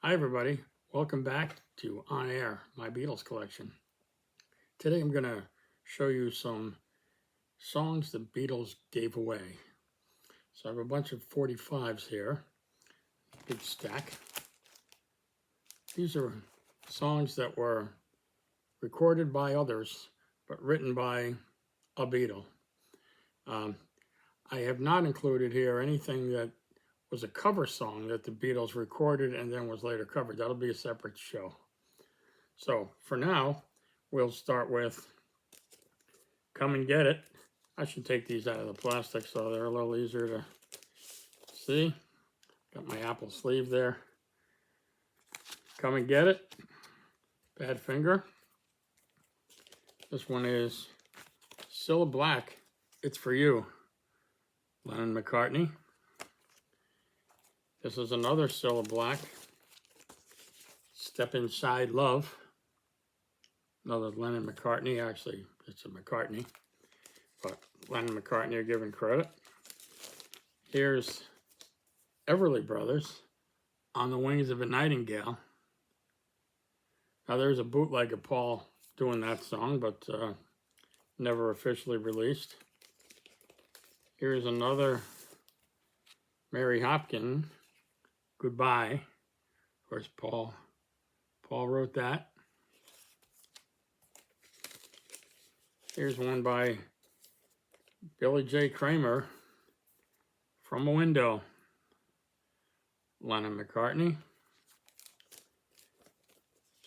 Hi everybody, welcome back to On Air, my Beatles collection. Today I'm going to show you some songs the Beatles gave away. So I have a bunch of 45's here, big stack. These are songs that were recorded by others, but written by a Beatle. I have not included here anything that was a cover song that the Beatles recorded and then was later covered. That'll be a separate show. So for now, we'll start with Come and Get It. I should take these out of the plastic so they're a little easier to see. Got my apple sleeve there. Come and Get It. Bad Finger. This one is Cilla Black, It's For You. Lennon McCartney. This is another Cilla Black, Step Inside Love. Another Lennon McCartney. Actually, it's a McCartney, but Lennon McCartney are given credit. Here's Everly Brothers, On the Wings of a Nightingale. Now there's a bootleg of Paul doing that song, but never officially released. Here's another Mary Hopkin, Goodbye. Of course, Paul wrote that. Here's one by Billy J. Kramer, From a Window. Lennon McCartney.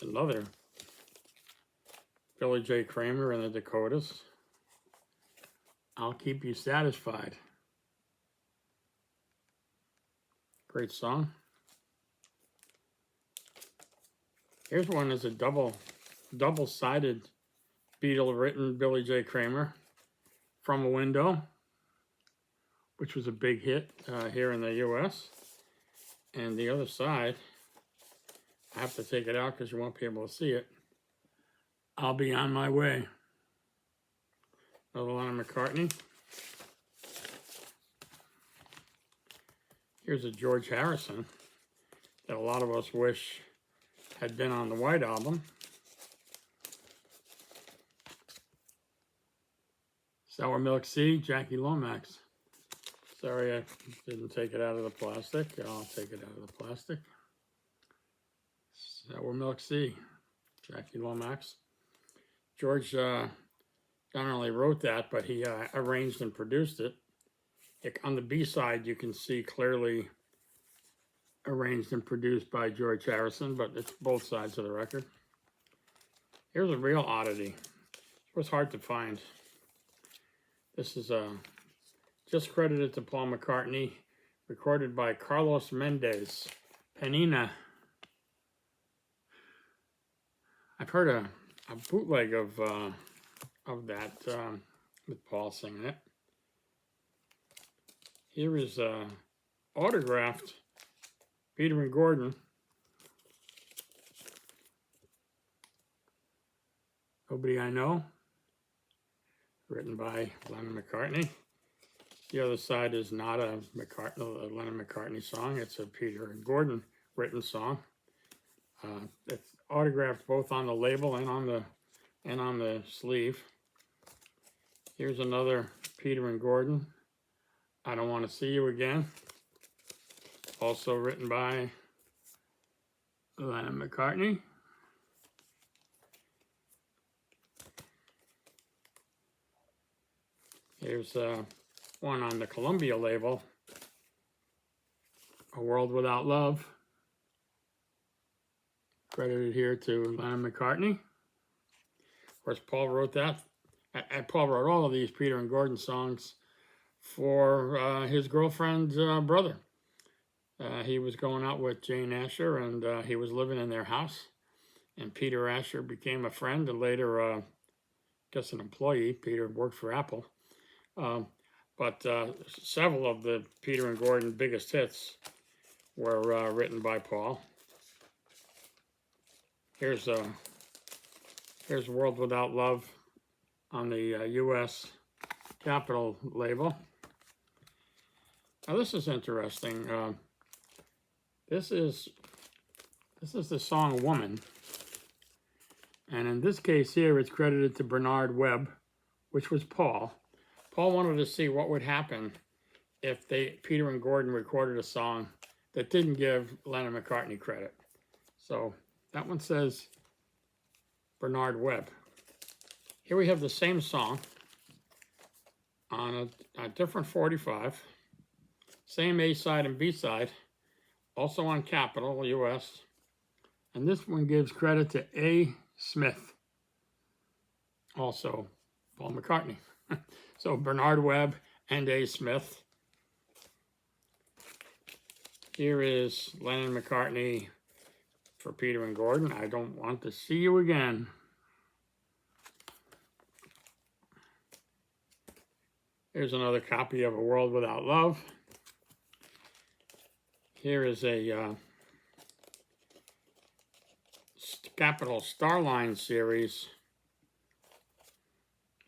Another Billy J. Kramer and the Dakotas. I'll Keep You Satisfied. Great song. Here's one that's a double-sided Beatle-written Billy J. Kramer, From a Window, which was a big hit here in the U.S. And the other side, I have to take it out because you won't be able to see it. I'll Be On My Way. Another Lennon McCartney. Here's a George Harrison that a lot of us wish had been on the White Album. Sour Milk Sea, Jackie Lomax. Sorry I didn't take it out of the plastic. I'll take it out of the plastic. Sour Milk Sea, Jackie Lomax. George not only wrote that, but he arranged and produced it. On the B-side, you can see clearly arranged and produced by George Harrison, but it's both sides of the record. Here's a real oddity. It was hard to find. This is just credited to Paul McCartney, recorded by Carlos Mendez, Penina. I've heard a bootleg of that with Paul singing it. Here is autographed Peter and Gordon. Nobody I Know, written by Lennon McCartney. The other side is not a Lennon McCartney song. It's a Peter and Gordon written song. It's autographed both on the label and on the sleeve. Here's another Peter and Gordon, I Don't Want to See You Again. Also written by Lennon McCartney. Here's one on the Columbia label, A World Without Love. Credited here to Lennon McCartney. Of course, Paul wrote that. And Paul wrote all of these Peter and Gordon songs for his girlfriend's brother. He was going out with Jane Asher, and he was living in their house. And Peter Asher became a friend, and later, I guess, an employee. Peter worked for Apple. But several of the Peter and Gordon biggest hits were written by Paul. Here's World Without Love on the U.S. Capitol label. Now this is interesting. This is This is the song Woman. And in this case here, it's credited to Bernard Webb, which was Paul. Paul wanted to see what would happen if Peter and Gordon recorded a song that didn't give Lennon and McCartney credit. So that one says Bernard Webb. Here we have the same song on a different 45, same A side and B side, also on Capitol US. And this one gives credit to A. Smith, also Paul McCartney. So Bernard Webb and A. Smith. Here is Lennon and McCartney for Peter and Gordon. I don't want to see you again. Here's another copy of A World Without Love. Here is a Capitol Starline series.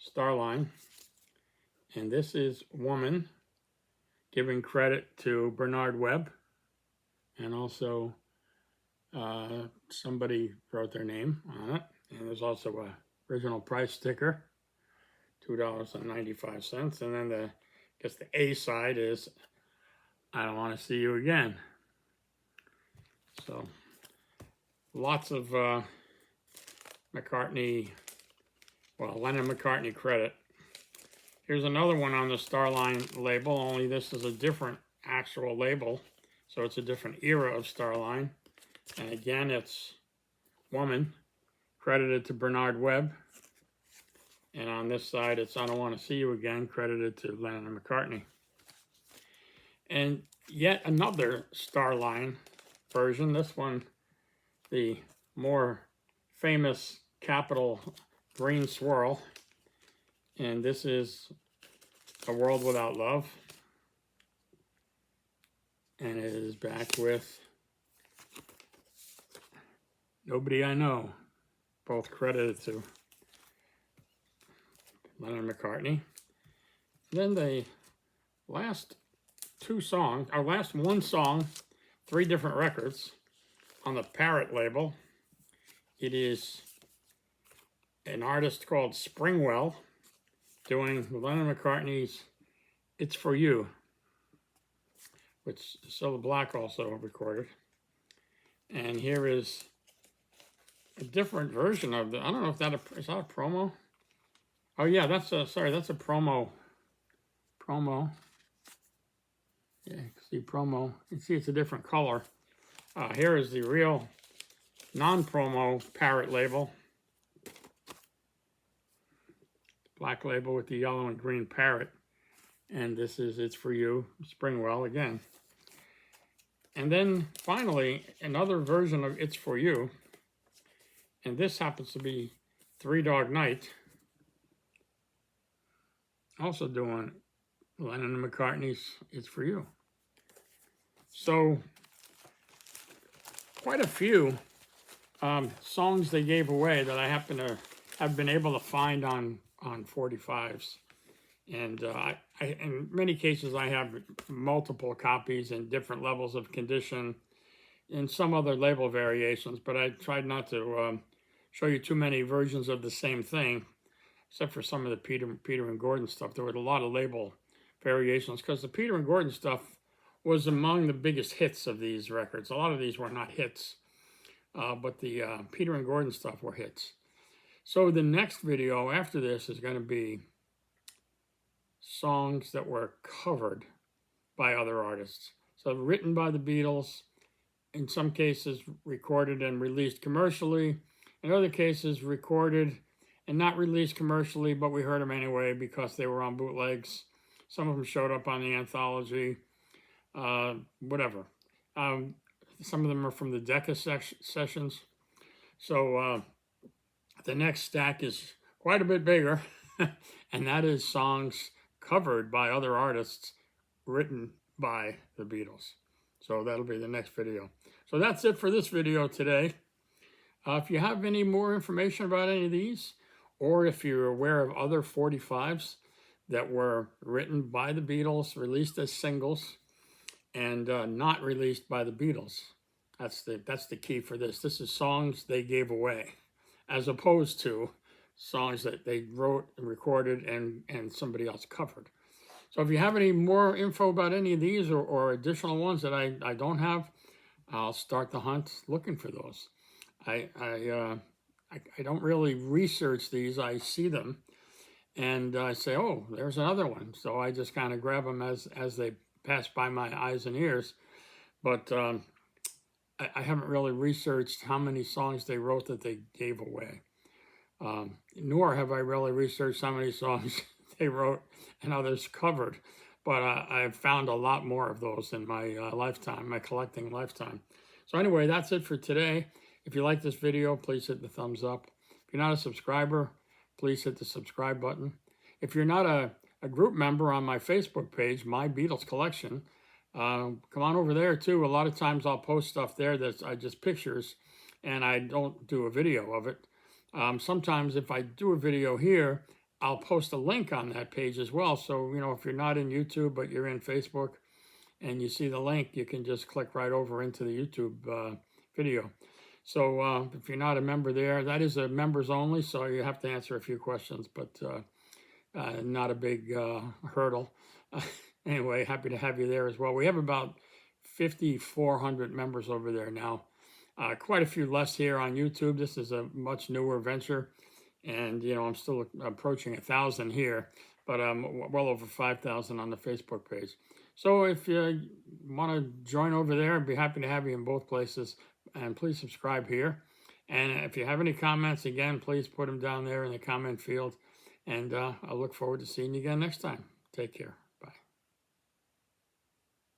Starline. And this is Woman, giving credit to Bernard Webb. And also somebody wrote their name on it. And there's also a original price sticker, $2.95. And then I guess the A side is I Don't Want to See You Again. So lots of McCartney, well, Lennon-McCartney credit. Here's another one on the Starline label, only this is a different actual label. So it's a different era of Starline. And again, it's Woman, credited to Bernard Webb. And on this side, it's I Don't Want to See You Again, credited to Lennon and McCartney. And yet another Starline version, this one, the more famous Capitol green swirl. And this is A World Without Love. And it is back with Nobody I Know, both credited to Lennon and McCartney. Then the last two songs, our last one song, 3 different records on the Parrot label. It is an artist called Springwell doing Lennon McCartney's It's For You, which Cilla Black also recorded. And here is a different version of the, I don't know if is that a promo? Oh yeah, that's a promo. Yeah, you can see promo. You can see it's a different color. Here is the real non-promo Parrot label. Black label with the yellow and green parrot. And this is It's For You, Springwell again. And then finally, another version of It's For You. And this happens to be Three Dog Night. Also doing Lennon and McCartney's It's For You. So, quite a few songs they gave away that I happen to have been able to find on 45's. And in many cases, I have multiple copies in different levels of condition and some other label variations, but I tried not to show you too many versions of the same thing, except for some of the Peter and Gordon stuff. There were a lot of label variations because the Peter and Gordon stuff was among the biggest hits of these records. A lot of these were not hits, but the Peter and Gordon stuff were hits. So the next video after this is going to be songs that were covered by other artists. So written by the Beatles, in some cases recorded and released commercially, in other cases recorded and not released commercially, but we heard them anyway because they were on bootlegs. Some of them showed up on the anthology, whatever. Some of them are from the Decca sessions. So the next stack is quite a bit bigger, and that is songs covered by other artists, written by the Beatles. So that'll be the next video. So that's it for this video today. If you have any more information about any of these, or if you're aware of other 45's that were written by the Beatles, released as singles, and not released by the Beatles, That's the key for this. This is songs they gave away, as opposed to songs that they wrote and recorded and somebody else covered. So if you have any more info about any of these or additional ones that I don't have, I'll start the hunt looking for those. I don't really research these. I see them and I say, oh, there's another one. So I just kind of grab them as they pass by my eyes and ears. But I haven't really researched how many songs they wrote that they gave away. Nor have I really researched how many songs they wrote and others covered. But I've found a lot more of those in my lifetime, my collecting lifetime. So anyway, that's it for today. If you like this video, please hit the thumbs up. If you're not a subscriber, please hit the subscribe button. If you're not a group member on my Facebook page, My Beatles Collection, come on over there too. A lot of times I'll post stuff there that's just pictures and I don't do a video of it. Sometimes if I do a video here, I'll post a link on that page as well. So, you know, if you're not in YouTube, but you're in Facebook and you see the link, you can just click right over into the YouTube video. So if you're not a member there, that is a members only. So you have to answer a few questions, but not a big hurdle. Anyway, happy to have you there as well. We have about 5,400 members over there now. Quite a few less here on YouTube. This is a much newer venture. And, you know, I'm still approaching 1,000 here, but I'm well over 5,000 on the Facebook page. So if you want to join over there, I'd be happy to have you in both places. And please subscribe here. And if you have any comments, again, please put them down there in the comment field. And I look forward to seeing you again next time. Take care.